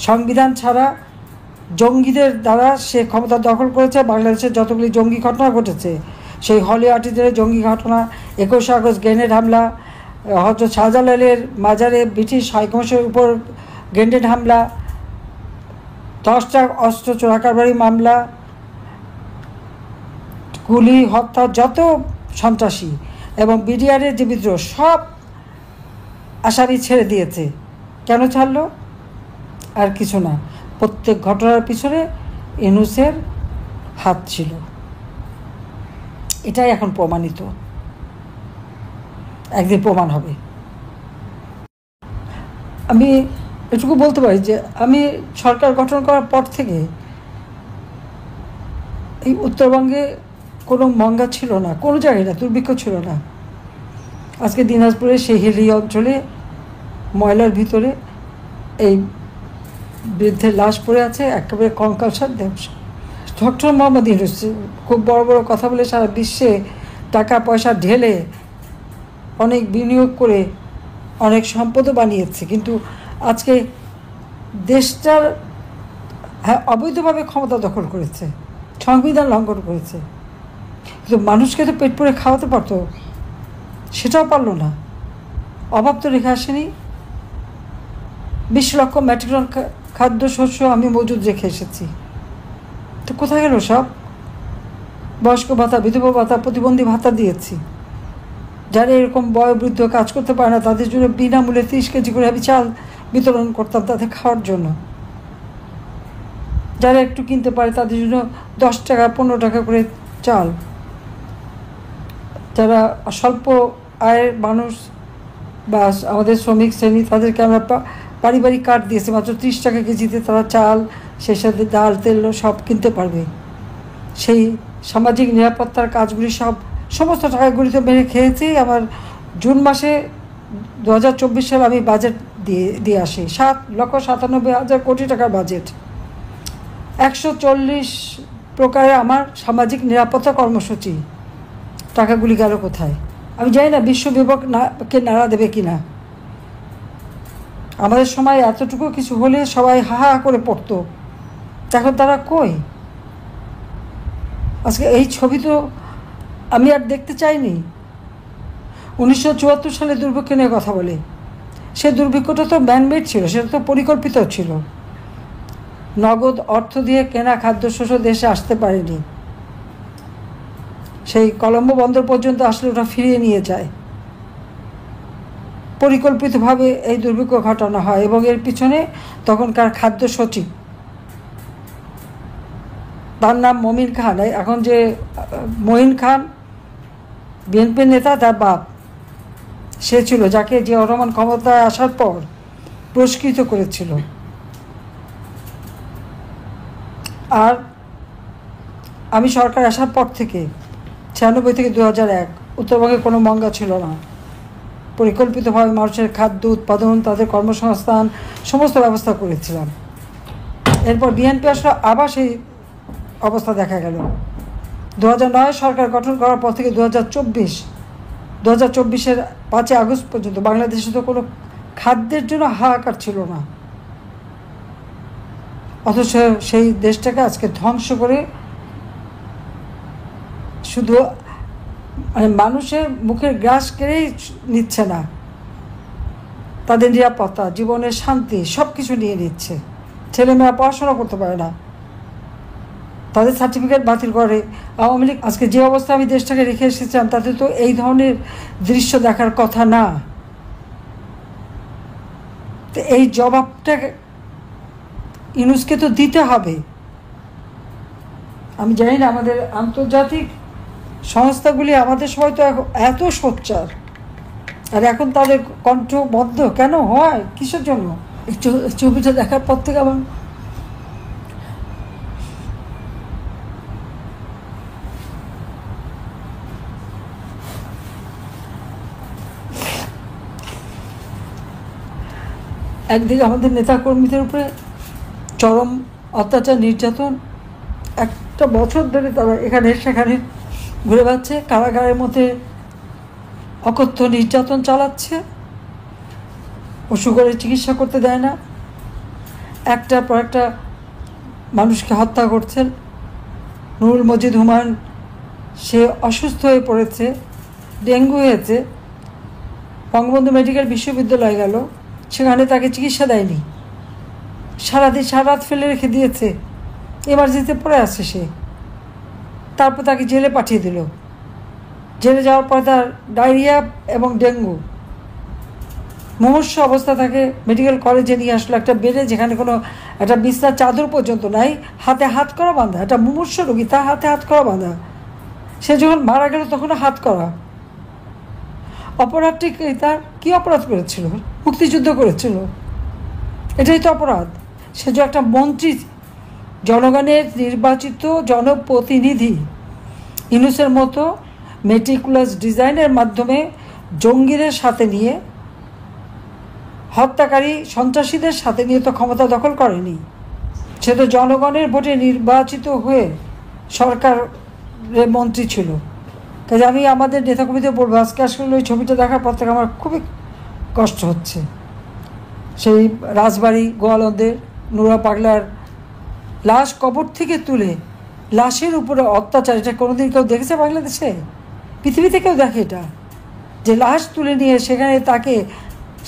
সংবিধান ছাড়া জঙ্গিদের দ্বারা সে ক্ষমতা দখল করেছে। বাংলাদেশের যতগুলি জঙ্গি ঘটনা ঘটেছে, সেই হলি আর্টিজানের জঙ্গি ঘটনা, 21শে আগস্ট গ্রেনেড হামলা, হযরত শাহজালালের মাজারে ব্রিটিশ হাইকমিশনের উপর গ্রেনেড হামলা, 10টা অস্ত্র চোরাকারবারি মামলা, গুলি, হত্যা, যত সন্ত্রাসী এবং বিডিআরের যে বিদ্রোহ, সব আসামি ছেড়ে দিয়েছে। কেন ছাড়লো? আর কিছু না, প্রত্যেক ঘটনার পিছনে ইউনূসের হাত ছিল। এটাই এখন প্রমাণিত, একদিন প্রমাণ হবে। আমি এটুকু বলতে পারি যে আমি সরকার গঠন করার পর থেকে এই উত্তরবঙ্গে কোনো মঙ্গা ছিল না, কোনো জায়গায় না, দুর্ভিক্ষ ছিল না। আজকে দিনাজপুরে সেই হিলি অঞ্চলে ময়লার ভিতরে এই বৃদ্ধের লাশ পড়ে আছে, একেবারে কঙ্কালসার দেহ। ডক্টর মোহাম্মদ ইউনূস খুব বড় বড় কথা বলে সারা বিশ্বে টাকা পয়সা ঢেলে অনেক বিনিয়োগ করে অনেক সম্পদও বানিয়েছে, কিন্তু আজকে দেশটার অবৈধভাবে ক্ষমতা দখল করেছে, সংবিধান লঙ্ঘন করেছে। কিন্তু মানুষকে তো পেট পুরে খাওয়াতে পারতো, সেটাও পারলো না। অভাব তো রেখে আসেনি। 20 লক্ষ মেট্রিক টন খাদ্যশস্য আমি মজুদ রেখে এসেছি, তো কোথায় গেল সব? বয়স্ক ভাতা, বিধবা ভাতা, প্রতিবন্ধী ভাতা দিয়েছি। যারা এরকম বয়োবৃদ্ধ কাজ করতে পারে না, তাদের জন্য বিনামূল্যে 30 কেজি করে আমি চাল বিতরণ করতাম তাদের খাওয়ার জন্য। যারা একটু কিনতে পারে তাদের জন্য 10 টাকা 15 টাকা করে চাল। যারা স্বল্প আয়ের মানুষ বা আমাদের শ্রমিক শ্রেণী, তাদেরকে আমরা পারিবারিক কার্ড দিয়েছি, মাত্র 30 টাকা কেজিতে তারা চাল, সেই সাথে ডাল তেল সব কিনতে পারবে। সেই সামাজিক নিরাপত্তার কাজগুলি সমস্ত টাকাগুলি তো মেরে খেয়েছি। আমার জুন মাসে 2024 সালে আমি বাজেট দিয়ে আসি, 7,97,000 কোটি টাকার বাজেট। 140 প্রকারের আমার সামাজিক নিরাপত্তা কর্মসূচি। টাকাগুলি গেল কোথায়? আমি জানি না বিশ্ব বিবেককে নাড়া দেবে কিনা। আমাদের সময় এতটুকু কিছু হলে সবাই হা হা করে পড়তো, এখন তারা কই? আজকে এই ছবি তো আমি আর দেখতে চাইনি। 1974 সালে দুর্ভিক্ষ নিয়ে কথা বলে, সে দুর্ভিক্ষটা তো ম্যানমেড ছিল, সেটা তো পরিকল্পিত ছিল। নগদ অর্থ দিয়ে কেনা খাদ্যশস্য দেশে আসতে পারেনি, সেই কলম্বো বন্দর পর্যন্ত আসলে ওটা ফিরিয়ে নিয়ে যায়। পরিকল্পিতভাবে এই দুর্ভিক্ষ ঘটানো হয় এবং এর পিছনে তখনকার খাদ্য সচিব, তার নাম মমিন খান, এখন যে মঈন খান বিএনপির নেতা, তার বাপ সে ছিল, যাকে জিয়াউর রহমান ক্ষমতায় আসার পর পুরস্কৃত করেছিল। আর আমি সরকার আসার পর থেকে 96 থেকে 2001 উত্তরবঙ্গে কোনো মঙ্গা ছিল না। পরিকল্পিতভাবে মানুষের খাদ্য উৎপাদন, তাদের কর্মসংস্থান সমস্ত ব্যবস্থা করেছিলাম। এরপর বিএনপি আসলে আবার সেই অবস্থা দেখা গেল। 2009 সরকার গঠন করার পর থেকে 2024-এর 5 আগস্ট পর্যন্ত বাংলাদেশে তো কোনো খাদ্যের জন্য হাহাকার ছিল না। অথচ সেই দেশটাকে আজকে ধ্বংস করে শুধু মানুষের মুখের গ্রাস কেড়েই নিচ্ছে না, তাদের নিরাপত্তা, জীবনের শান্তি সব কিছু নিয়ে নিচ্ছে। ছেলেমেয়েরা পড়াশোনা করতে পারে না, তাদের সার্টিফিকেট বাতিল করে। আওয়ামী লীগ আজকে যে অবস্থা আমি দেশটাকে রেখে এসেছিলাম, তাতে তো এই ধরনের দৃশ্য দেখার কথা না। তো এই জবাবটা ইউনূসকে তো দিতে হবে। আমি জানি না আমাদের আন্তর্জাতিক সংস্থাগুলি আমাদের সময় তো এত সোচ্চার, আর এখন তাদের কণ্ঠ বদ্ধ কেন হয়? কিসের জন্য? ছবিটা দেখার পর থেকে আমার একদিকে আমাদের নেতাকর্মীদের উপরে চরম অত্যাচার, নির্যাতন, একটা বছর ধরে তারা এখানে সেখানে ঘুরে বেড়াচ্ছে, কারাগারের মধ্যে অকথ্য নির্যাতন চালাচ্ছে, অসুখ করে চিকিৎসা করতে দেয় না। একটার পর একটা মানুষকে হত্যা করছেন। নুরুল মজিদ হুমায়ুন, সে অসুস্থ হয়ে পড়েছে, ডেঙ্গু হয়েছে, বঙ্গবন্ধু মেডিকেল বিশ্ববিদ্যালয়ে গেল, সেখানে তাকে চিকিৎসা দেয়নি, সারাদিন সারা রাত ফেলে রেখে দিয়েছে, এমার্জেন্সিতে পড়ে আসছে সে। তারপর তাকে জেলে পাঠিয়ে দিল। জেলে যাওয়ার পর তার ডায়রিয়া এবং ডেঙ্গু, মুমূর্ষু অবস্থা, তাকে মেডিকেল কলেজে নিয়ে আসলো, একটা বেডে যেখানে কোনো একটা বিছনার চাদর পর্যন্ত নাই, হাতে হাত করা বাঁধা, একটা মুমূর্ষু রোগী, তার হাতে হাত করা বাঁধা। সে যখন মারা গেল তখনও হাত করা। অপরাধটি তার কী অপরাধ করেছিল? মুক্তিযুদ্ধ করেছিল, এটাই তো অপরাধ। সে যে একটা মন্ত্রী, জনগণের নির্বাচিত জনপ্রতিনিধি, ইউনূসের মতো মেটিকুলাস ডিজাইনের মাধ্যমে জঙ্গিদের সাথে নিয়ে, হত্যাকারী সন্ত্রাসীদের সাথে নিয়ে তো ক্ষমতা দখল করেনি। সে তো জনগণের ভোটে নির্বাচিত হয়ে সরকারের মন্ত্রী ছিল। কাজে আমি আমাদের নেতাকর্মীদের বলবো, আজকে আসলে ওই ছবিটা দেখার পর থেকে আমার খুবই কষ্ট হচ্ছে। সেই রাজবাড়ি গোয়ালন্দের নুরা পাগলার লাশ কবর থেকে তুলে লাশের উপরে অত্যাচার, এটা কোনোদিন কেউ দেখেছে বাংলাদেশে? পৃথিবীতে কেউ দেখে এটা? যে লাশ তুলে নিয়ে সেখানে তাকে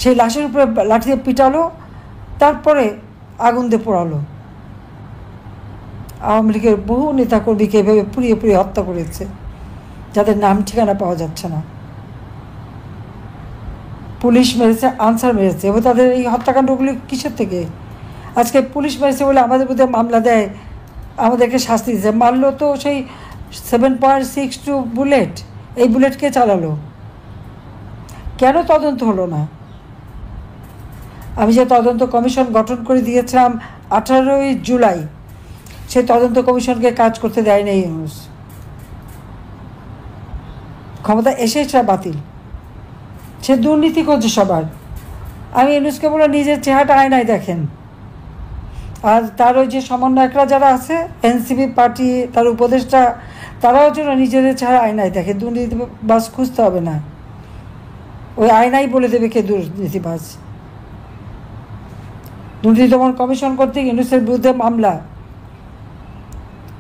সেই লাশের উপরে লাঠি দিয়ে পিটালো, তারপরে আগুন দিয়ে পোড়ালো। আওয়ামী লীগের বহু নেতাকর্মীকে এভাবে পুড়িয়ে পুড়িয়ে হত্যা করেছে, যাদের নাম ঠিকানা পাওয়া যাচ্ছে না। পুলিশ মেরেছে, আনসার মেরেছে, এবং তাদের এই হত্যাকাণ্ডগুলি কিসের থেকে? আজকে পুলিশ মেরেছে বলে আমাদের মধ্যে মামলা দেয়, আমাদেরকে শাস্তি দিচ্ছে। মারলো তো সেই 7.62 বুলেট, এই বুলেটকে চালালো। কেন তদন্ত হলো না? আমি যে তদন্ত কমিশন গঠন করে দিয়েছিলাম 18ই জুলাই, সেই তদন্ত কমিশনকে কাজ করতে দেয় না ইউনূস। ক্ষমতা এসে সেটা বাতিল। সে দুর্নীতি করছে সবার। আমি ইউনূসকে বলে নিজের চেহারাটা আয়নায় দেখেন। আর তার ওই যে সমন্বয়করা যারা আছে, এনসিপি পার্টি, তার উপদেষ্টা, তারাও যেন নিজেদের চেহারা আয়নায় দেখে। দুর্নীতিবাজ খুঁজতে হবে না, ওই আয়নাই বলে দেবে কে দুর্নীতিবাজ। দুর্নীতি দমন কমিশন কর্তৃক ইউনূসের বিরুদ্ধে মামলা,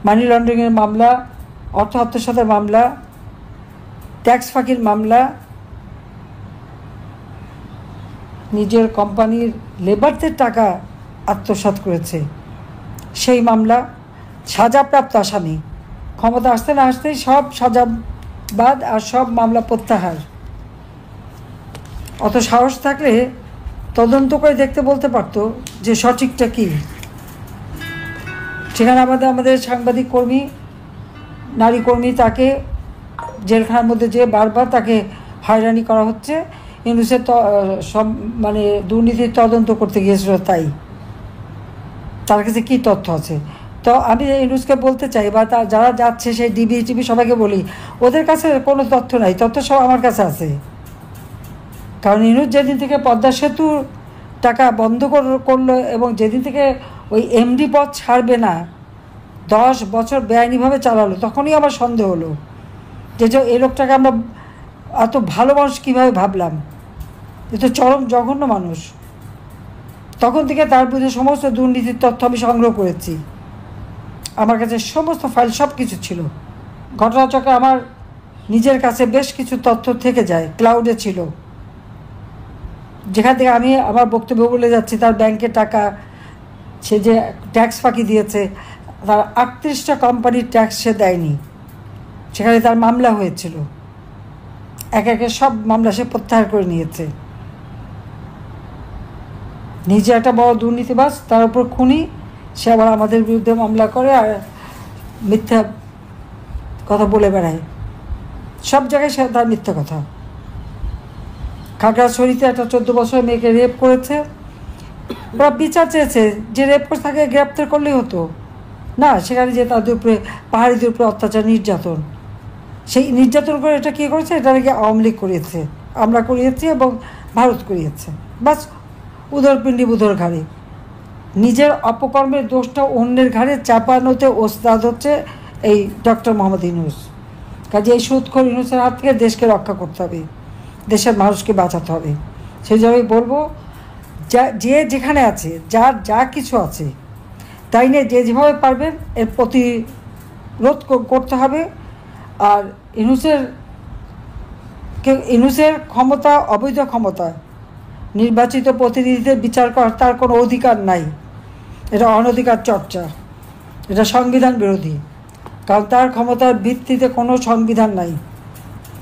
মানি লন্ডারিংয়ের মামলা, অর্থ আত্মসাতের মামলা, ট্যাক্স ফাঁকির মামলা, নিজের কোম্পানির লেবারদের টাকা আত্মসাৎ করেছে সেই মামলা, সাজাপ্রাপ্ত আসামি। ক্ষমতা আসতে না আসতেই সব সাজা বাদ আর সব মামলা প্রত্যাহার। অত সাহস থাকলে তদন্ত করে দেখতে বলতে পারতো যে সঠিকটা কী। সেখানে আমাদের সাংবাদিক কর্মী, নারী কর্মী, তাকে জেলখানার মধ্যে যে বারবার তাকে হয়রানি করা হচ্ছে। ইউনূসের সব মানে দুর্নীতির তদন্ত করতে গিয়েছিল, তাই তার কাছে কী তথ্য আছে? তো আমি ইউনূসকে বলতে চাই, বা যারা যাচ্ছে সেই ডিবি টিভি সবাইকে বলি, ওদের কাছে কোনো তথ্য নাই, তথ্য সব আমার কাছে আছে। কারণ ইউনূস যেদিন থেকে পদ্মা সেতুর টাকা বন্ধ করলো এবং যেদিন থেকে ওই এমডি পদ ছাড়বে না, 10 বছর বেআইনিভাবে চালালো, তখনই আমার সন্দেহ হলো যে এই লোকটাকে আমরা এত ভালো মানুষ কীভাবে ভাবলাম, এ তো চরম জঘন্য মানুষ। তখন থেকে তার বিরুদ্ধে সমস্ত দুর্নীতির তথ্য আমি সংগ্রহ করেছি। আমার কাছে সমস্ত ফাইল সব কিছু ছিল। ঘটনাচক্রে আমার নিজের কাছে বেশ কিছু তথ্য থেকে যায়, ক্লাউডে ছিল, যেখান থেকে আমি আমার বক্তব্য বলে যাচ্ছি। তার ব্যাংকের টাকা, সে যে ট্যাক্স ফাঁকি দিয়েছে, তার 38টা কোম্পানির ট্যাক্স সে দেয়নি, সেখানে তার মামলা হয়েছিল। এক একে সব মামলা সে প্রত্যাহার করে নিয়েছে। নিজে একটা বড় দুর্নীতিবাজ, তার উপর খুনি, সে আবার আমাদের বিরুদ্ধে মামলা করে আর মিথ্যা কথা বলে বেড়ায়। সব জায়গায় সে তার মিথ্যা কথা। খাগড়াছড়িতে একটা 14 বছরের মেয়েকে রেপ করেছে, ওরা বিচার চেয়েছে যে রেপ করে তাকে গ্রেপ্তার করলেই হতো না, সেখানে যে তাদের উপরে, পাহাড়িদের উপরে অত্যাচার, নির্যাতন। সেই নির্যাতন করে এটা কী করেছে? এটা নাকি আওয়ামী লীগ করিয়েছে, আমরা করিয়েছি এবং ভারত করিয়েছে। বাস, উদরপিণ্ডি বুধর ঘাড়ে। নিজের অপকর্মের দোষটা অন্যের ঘাড়ে চাপানোতে ওস্তাদ হচ্ছে এই ডক্টর মোহাম্মদ ইউনূস। কাজে এই সুদখোর ইউনূসের হাত থেকে দেশকে রক্ষা করতে হবে, দেশের মানুষকে বাঁচাতে হবে। সেই জন্যই বলবো, যে যেখানে আছে, যার যা কিছু আছে, তাই নিয়ে যে যেভাবে পারবেন এর প্রতিরোধ করতে হবে। আর ইনুসের ক্ষমতা, অবৈধ ক্ষমতা, নির্বাচিত প্রতিনিধিদের বিচার করার তার কোনো অধিকার নাই। এটা অনধিকার চর্চা, এটা সংবিধান বিরোধী। কারণ তার ক্ষমতার ভিত্তিতে কোনো সংবিধান নাই।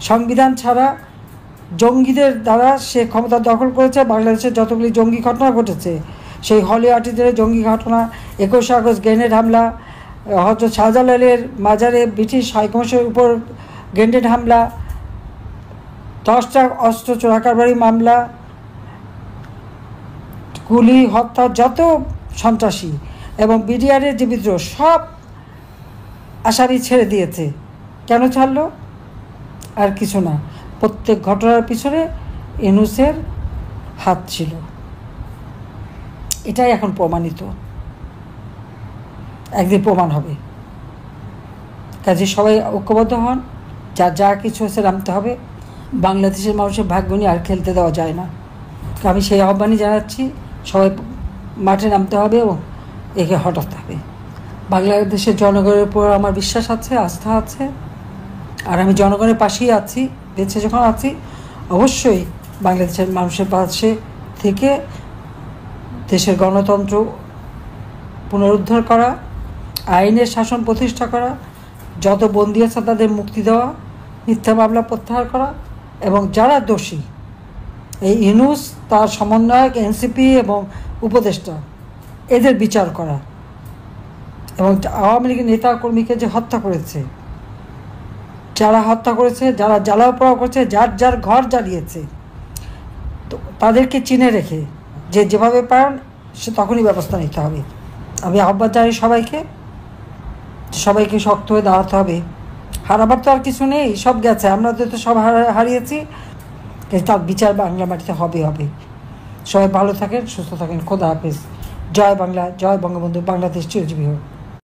সংবিধান ছাড়া জঙ্গিদের দ্বারা সে ক্ষমতা দখল করেছে। বাংলাদেশের যতগুলি জঙ্গি ঘটনা ঘটেছে, সেই হলি আর্টিজানের জঙ্গি ঘটনা, 21 আগস্ট গ্রেনেড হামলা, হযরত শাহজালালের মাজারে ব্রিটিশ হাইকমিশনের উপর গ্রেনেড হামলা, 10টা অস্ত্র চোরাকারবারি মামলা, গুলি, হত্যা, যত সন্ত্রাসী এবং বিডিআরের যে বিদ্রোহ, সব আসামি ছেড়ে দিয়েছে। কেন ছাড়লো? আর কিছু না, প্রত্যেক ঘটনার পিছনে ইউনূসের হাত ছিল। এটাই এখন প্রমাণিত, একদিন প্রমাণ হবে। কাজে সবাই ঐক্যবদ্ধ হন, যার যা কিছু হচ্ছে নামতে হবে। বাংলাদেশের মানুষের ভাগ্য নিয়ে আর খেলতে দেওয়া যায় না। আমি সেই আহ্বানই জানাচ্ছি, সবাই মাঠে নামতে হবে এবং একে হটাতে হবে। বাংলাদেশের জনগণের উপর আমার বিশ্বাস আছে, আস্থা আছে, আর আমি জনগণের পাশেই আছি। বেঁচে যখন আছি, অবশ্যই বাংলাদেশের মানুষের পাশে থেকে দেশের গণতন্ত্র পুনরুদ্ধার করা, আইনের শাসন প্রতিষ্ঠা করা, যত বন্দী আছে তাদের মুক্তি দেওয়া, মিথ্যা মামলা প্রত্যাহার করা, এবং যারা দোষী, এই ইউনূস, তার সমন্বয়ক, এনসিপি এবং উপদেষ্টা, এদের বিচার করা। এবং আওয়ামী লীগের নেতা কর্মীকে যে হত্যা করেছে, যারা হত্যা করেছে, যারা জ্বালাও পোড়াও করেছে, যার যার ঘর জ্বালিয়েছে, তো তাদেরকে চিনে রেখে যে যেভাবে পারেন সে তখনই ব্যবস্থা নিতে হবে। আমি আহ্বান জানাই সবাইকে শক্ত হয়ে দাঁড়াতে হবে। হারাবার তো আর কিছু নেই, সব গেছে, আমরা তো সব হারিয়েছি। তার বিচার বাংলা মাটিতে হবে। সবাই ভালো থাকেন, সুস্থ থাকেন। খোদা হাফেজ। জয় বাংলা, জয় বঙ্গবন্ধু, বাংলাদেশ চিরজীবী হোক।